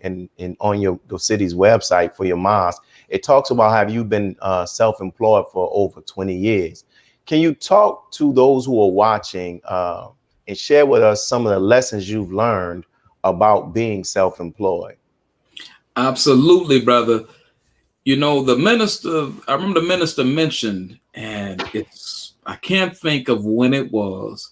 on the city's website for your mosque. It talks about how you've been self-employed for over 20 years. Can you talk to those who are watching and share with us some of the lessons you've learned about being self-employed? Absolutely, brother. You know, the minister, I remember the minister mentioned, and I can't think of when it was,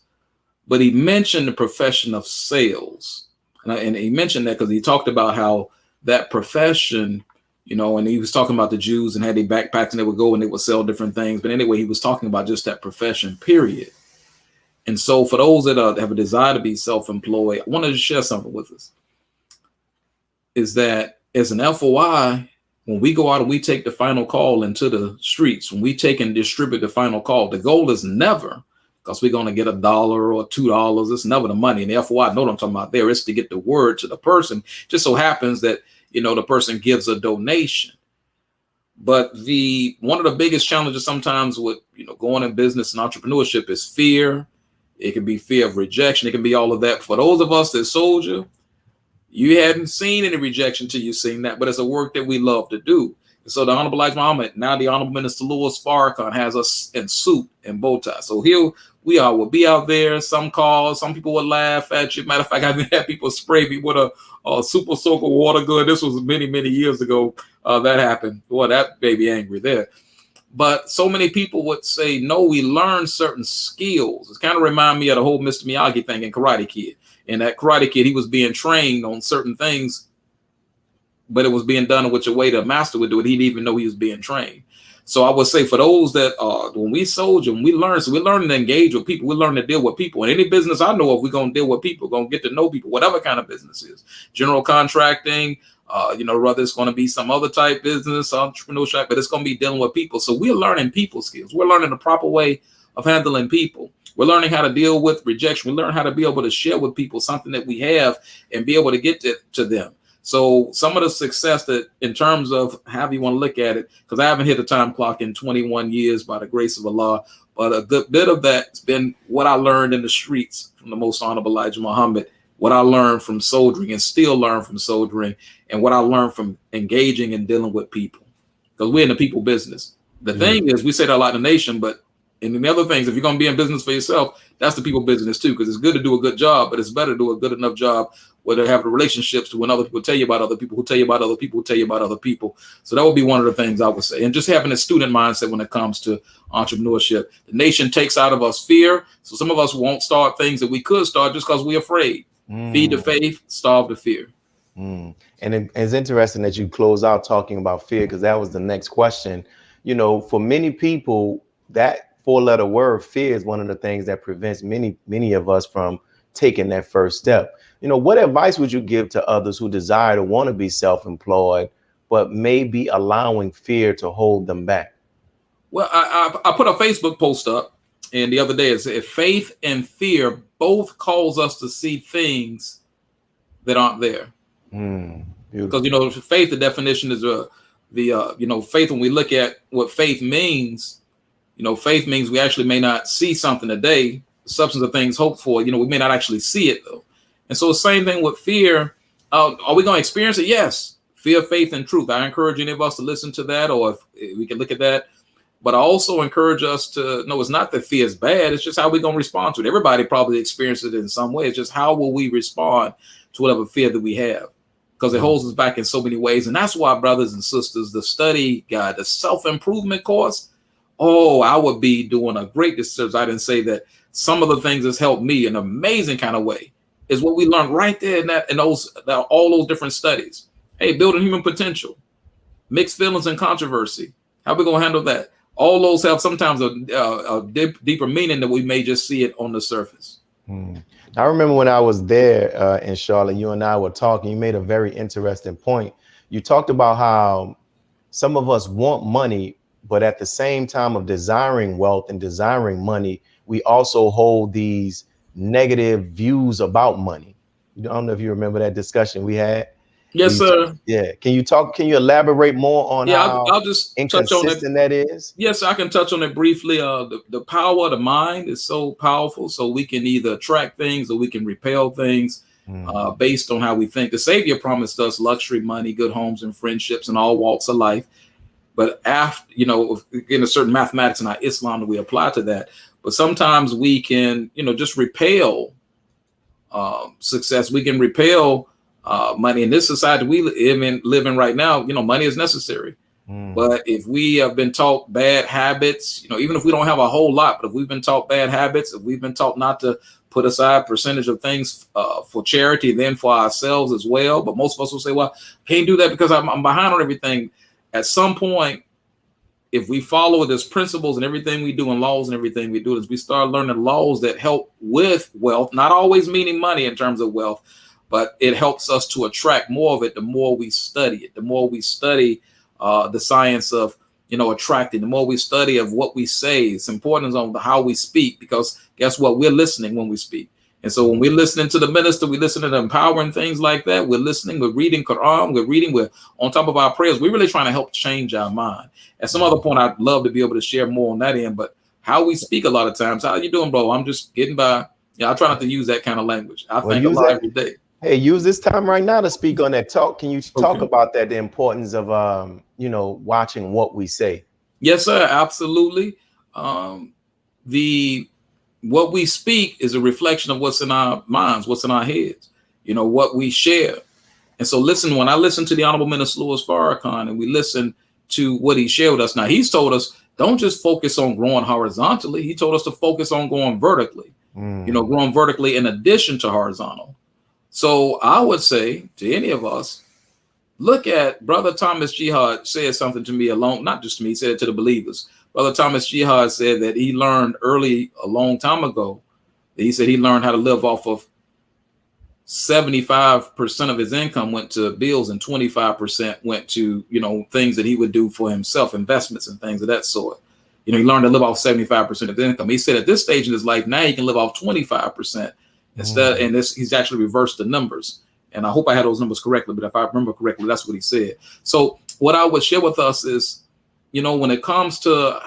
but he mentioned the profession of sales. And he mentioned that because he talked about how that profession, you know, and he was talking about the Jews and had their backpacks and they would go and they would sell different things. But anyway, he was talking about just that profession, period. And so for those that have a desire to be self-employed, I wanted to share something with us. Is that as an FOI, when we go out and we take the final call into the streets, when we take and distribute the final call, the goal is never because we're going to get $1 or $2. It's never the money. And the FOI, I know what I'm talking about there. It's to get the word to the person. Just so happens that, you know, the person gives a donation. But one of the biggest challenges sometimes with, you know, going in business and entrepreneurship is fear. It can be fear of rejection. It can be all of that. For those of us that sold you hadn't seen any rejection till you've seen that, but it's a work that we love to do. And so the Honorable Elijah Muhammad, now the Honorable Minister Louis Farrakhan, has us in suit and bow tie. So here we are, we'll be out there, some calls, some people will laugh at you. Matter of fact, I've had people spray me with a super soaker water gun. This was many, many years ago that happened. Boy, that baby angry there. But so many people would say, no, we learn certain skills. It kind of remind me of the whole Mr. Miyagi thing in Karate Kid. And that Karate Kid, he was being trained on certain things, but it was being done in which a way the master would do it. He didn't even know he was being trained. So I would say for those that when we soldier, when we learn, so we're learning to engage with people. We learn to deal with people. In any business I know of, we're going to deal with people, going to get to know people, whatever kind of business is. General contracting, you know, whether it's going to be some other type business, entrepreneurship, but it's going to be dealing with people. So we're learning people skills. We're learning the proper way of handling people. We're learning how to deal with rejection. We learn how to be able to share with people something that we have and be able to get to them. So some of the success that in terms of how you want to look at it, because I haven't hit a time clock in 21 years by the grace of Allah, but a good bit of that's been what I learned in the streets from the Most Honorable Elijah Muhammad, what I learned from soldiering and still learn from soldiering, and what I learned from engaging and dealing with people. Because we're in the people business. The thing is, we say that a lot in the nation, but in the other things, if you're going to be in business for yourself, that's the people business too, because it's good to do a good job, but it's better to do a good enough job where they have the relationships to when other people tell you about other people, who tell you about other people, who tell you about other people. So that would be one of the things I would say. And just having a student mindset when it comes to entrepreneurship. The nation takes out of us fear. So some of us won't start things that we could start just because we're afraid. Feed the faith, starve the fear. And it's interesting that you close out talking about fear, because that was the next question. You know, for many people, that four-letter word, fear, is one of the things that prevents many of us from taking that first step. You know, what advice would you give to others who desire to want to be self-employed, but may be allowing fear to hold them back? Well, I put a Facebook post up, and the other day it said, faith and fear both cause us to see things that aren't there. Because, you know, faith, the definition is faith. When we look at what faith means, you know, faith means we actually may not see something today, the substance of things hoped for. You know, we may not actually see it though. And so the same thing with fear. Are we going to experience it? Yes. Fear, faith, and truth. I encourage any of us to listen to that, or if we can look at that. But I also encourage us to know it's not that fear is bad. It's just how we're going to respond to it. Everybody probably experiences it in some way. It's just how will we respond to whatever fear that we have, because it holds us back in so many ways. And that's why, brothers and sisters, the study guide, the self-improvement course, I would be doing a great disservice. I didn't say that some of the things that's helped me in an amazing kind of way is what we learned right there in all those different studies. Hey, building human potential, mixed feelings and controversy. How are we going to handle that? All those have sometimes a deeper meaning that we may just see it on the surface. I remember when I was there in Charlotte, you and I were talking. You made a very interesting point. You talked about how some of us want money, but at the same time of desiring wealth and desiring money, we also hold these negative views about money. I don't know if you remember that discussion we had. Yes, sir. Yeah. Can you elaborate more on how I'll just inconsistent that is? Yes, I can touch on it briefly. The power of the mind is so powerful. So we can either attract things or we can repel things based on how we think. The Savior promised us luxury, money, good homes, and friendships in all walks of life. But after, in a certain mathematics in our Islam that we apply to that. But sometimes we can, just repel success. We can repel money. In this society we live in right now, money is necessary. But if we have been taught bad habits, even if we don't have a whole lot, but if we've been taught bad habits, if we've been taught not to put aside percentage of things for charity, then for ourselves as well. But most of us will say, well, can't do that because I'm behind on everything. At some point, if we follow this principles and everything we do and laws and everything we do, is we start learning laws that help with wealth, not always meaning money in terms of wealth, but it helps us to attract more of it the more we study it, the more we study the science of, attracting, the more we study of what we say. It's important on how we speak, because guess what? We're listening when we speak. And so when we're listening to the minister, we listen to the empowering things like that. We're listening, we're reading Quran, we're on top of our prayers. We're really trying to help change our mind. At some other point, I'd love to be able to share more on that end, but how we speak a lot of times, how you doing, bro? I'm just getting by. I try not to use that kind of language. I think a lot every day. Hey, use this time right now to speak on that talk. Can you talk about that, the importance of, watching what we say? Yes, sir. Absolutely. What we speak is a reflection of what's in our minds, what's in our heads, what we share. And so when I listen to the Honorable Minister Louis Farrakhan and we listen to what he shared with us, now he's told us, don't just focus on growing horizontally. He told us to focus on going vertically, growing vertically in addition to horizontal. So I would say to any of us, look at Brother Thomas Jihad said something to me not just to me, he said it to the believers. Brother Thomas Jihad said that he learned a long time ago, that he said he learned how to live off of 75% of his income went to bills and 25% went to, things that he would do for himself, investments and things of that sort. He learned to live off 75% of his income. He said at this stage in his life, now he can live off 25%. He's actually reversed the numbers. And I hope I had those numbers correctly, but if I remember correctly, that's what he said. So what I would share with us is, when it comes to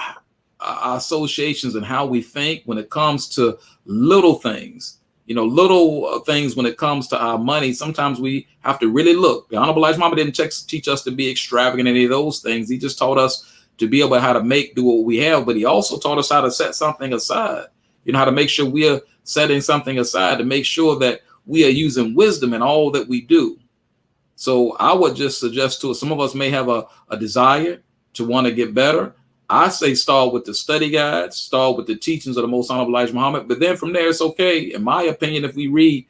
our associations and how we think, when it comes to little things, little things when it comes to our money, sometimes we have to really look. The Honorable Elijah Muhammad didn't teach us to be extravagant in any of those things. He just taught us to be able how to do what we have, but he also taught us how to set something aside, how to make sure we are setting something aside to make sure that we are using wisdom in all that we do. So I would just suggest to us, some of us may have a desire to want to get better. I say start with the study guides, start with the teachings of the Most Honorable Elijah Muhammad, but then from there, it's okay. In my opinion, if we read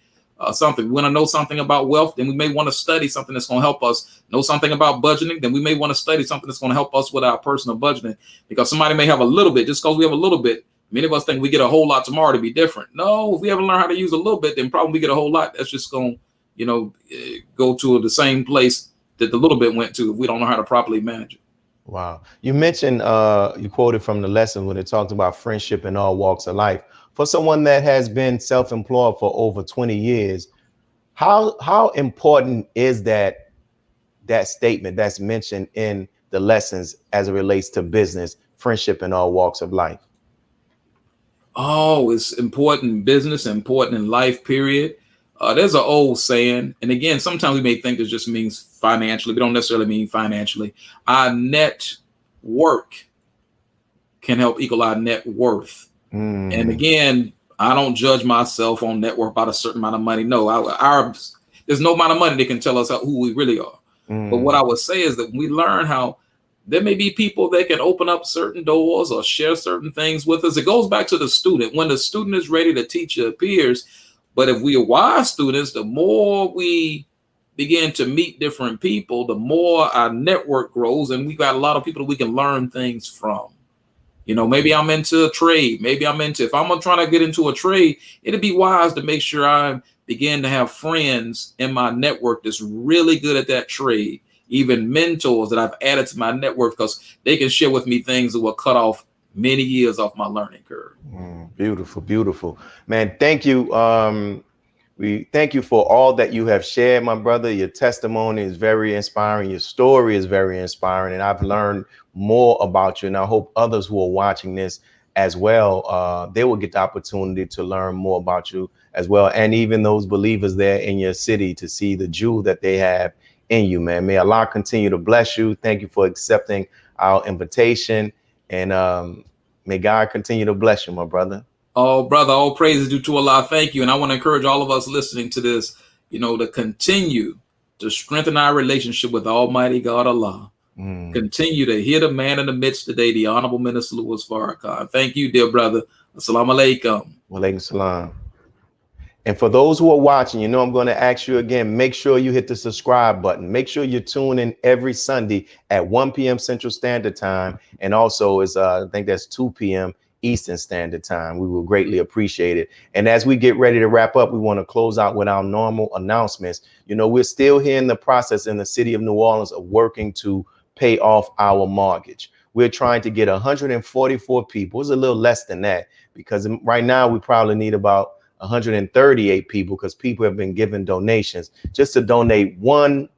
something. We want to know something about wealth, then we may want to study something that's going to help us know something about budgeting. Then we may want to study something that's going to help us with our personal budgeting, because somebody may have a little bit. Just because we have a little bit, many of us think we get a whole lot tomorrow to be different. No, if we haven't learned how to use a little bit, then probably we get a whole lot. That's just going to, go to the same place that the little bit went to if we don't know how to properly manage it. Wow. You mentioned, you quoted from the lesson when it talked about friendship in all walks of life. For someone that has been self-employed for over 20 years, how important is that statement that's mentioned in the lessons as it relates to business, friendship in all walks of life? Oh, it's important in business, important in life, period. There's an old saying, and again, sometimes we may think this just means financially. We don't necessarily mean financially. Our net work can help equal our net worth. And again, I don't judge myself on net worth by a certain amount of money. No, there's no amount of money that can tell us who we really are. But what I would say is that we learn how there may be people that can open up certain doors or share certain things with us. It goes back to the student. When the student is ready to teach their peers, but if we are wise students, the more we begin to meet different people, the more our network grows, and we got a lot of people that we can learn things from. Maybe I'm into a trade. If I'm trying to get into a trade, it'd be wise to make sure I begin to have friends in my network that's really good at that trade, even mentors that I've added to my network, because they can share with me things that will cut off many years off my learning curve. Beautiful, beautiful, man. Thank you. We thank you for all that you have shared, my brother. Your testimony is very inspiring. Your story is very inspiring, and I've learned more about you. And I hope others who are watching this as well, they will get the opportunity to learn more about you as well. And even those believers there in your city to see the jewel that they have in you, man. May Allah continue to bless you. Thank you for accepting our invitation. And may God continue to bless you, my brother. Oh, brother, all praises due to Allah. Thank you. And I want to encourage all of us listening to this, to continue to strengthen our relationship with Almighty God Allah. Continue to hear the man in the midst today, the Honorable Minister Louis Farrakhan. Thank you, dear brother. Assalamu alaikum. Wa alaikum salam. And for those who are watching, I'm going to ask you again, make sure you hit the subscribe button. Make sure you tune in every Sunday at 1 p.m. Central Standard Time. And also I think that's 2 p.m. Eastern Standard Time. We will greatly appreciate it. And as we get ready to wrap up, we want to close out with our normal announcements. We're still here in the process in the city of New Orleans of working to pay off our mortgage. We're trying to get 144 people. It's a little less than that, because right now we probably need about 138 people, because people have been giving donations just to donate $100.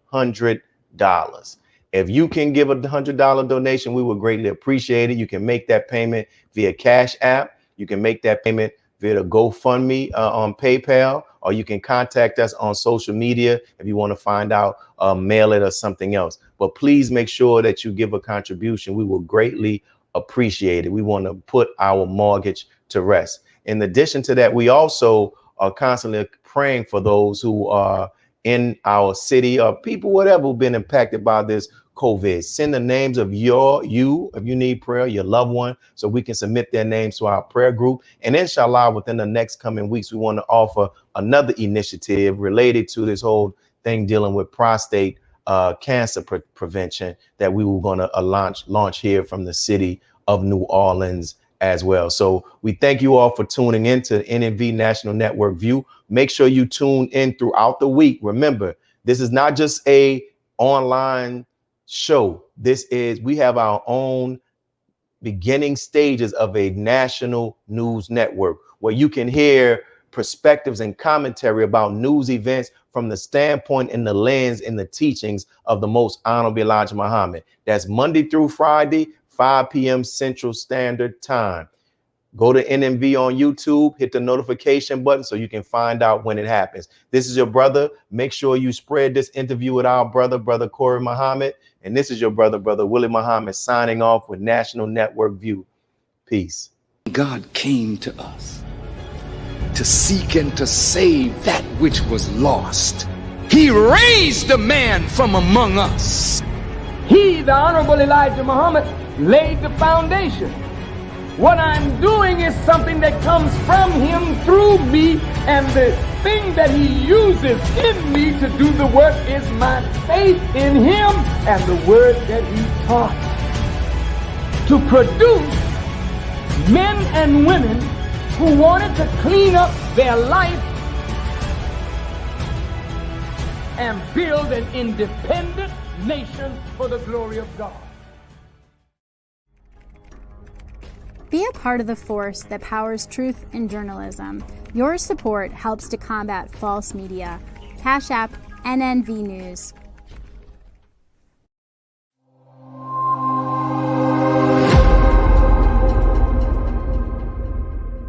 If you can give a $100 donation, we would greatly appreciate it. You can make that payment via Cash App. You can make that payment via the GoFundMe on PayPal, or you can contact us on social media if you want to find out, mail it or something else. But please make sure that you give a contribution. We will greatly appreciate it. We want to put our mortgage to rest. In addition to that, we also are constantly praying for those who are in our city or people, whatever, who've been impacted by this COVID. Send the names of you, if you need prayer, your loved one, so we can submit their names to our prayer group. And inshallah, within the next coming weeks, we want to offer another initiative related to this whole thing dealing with prostate cancer prevention that we were going to launch here from the city of New Orleans as well. So we thank you all for tuning in to NNV National Network View. Make sure you tune in throughout the week. Remember, this is not just a online show. We have our own beginning stages of a national news network where you can hear perspectives and commentary about news events from the standpoint and the lens and the teachings of the Most Honorable Elijah Muhammad. That's Monday through Friday, 5 p.m. Central Standard Time. Go to NNV on YouTube, hit the notification button so you can find out when it happens. This is your brother. Make sure you spread this interview with our brother Corey Muhammad. And this is your brother Willie Muhammad, signing off with National Network View. Peace. God came to us to seek and to save that which was lost. He raised a man from among us. He, the Honorable Elijah Muhammad, laid the foundation. What I'm doing is something that comes from him through me, and the thing that he uses in me to do the work is my faith in him and the word that he taught. To produce men and women who wanted to clean up their life and build an independent nation for the glory of God. Be a part of the force that powers truth in journalism. Your support helps to combat false media. Cash App NNV News.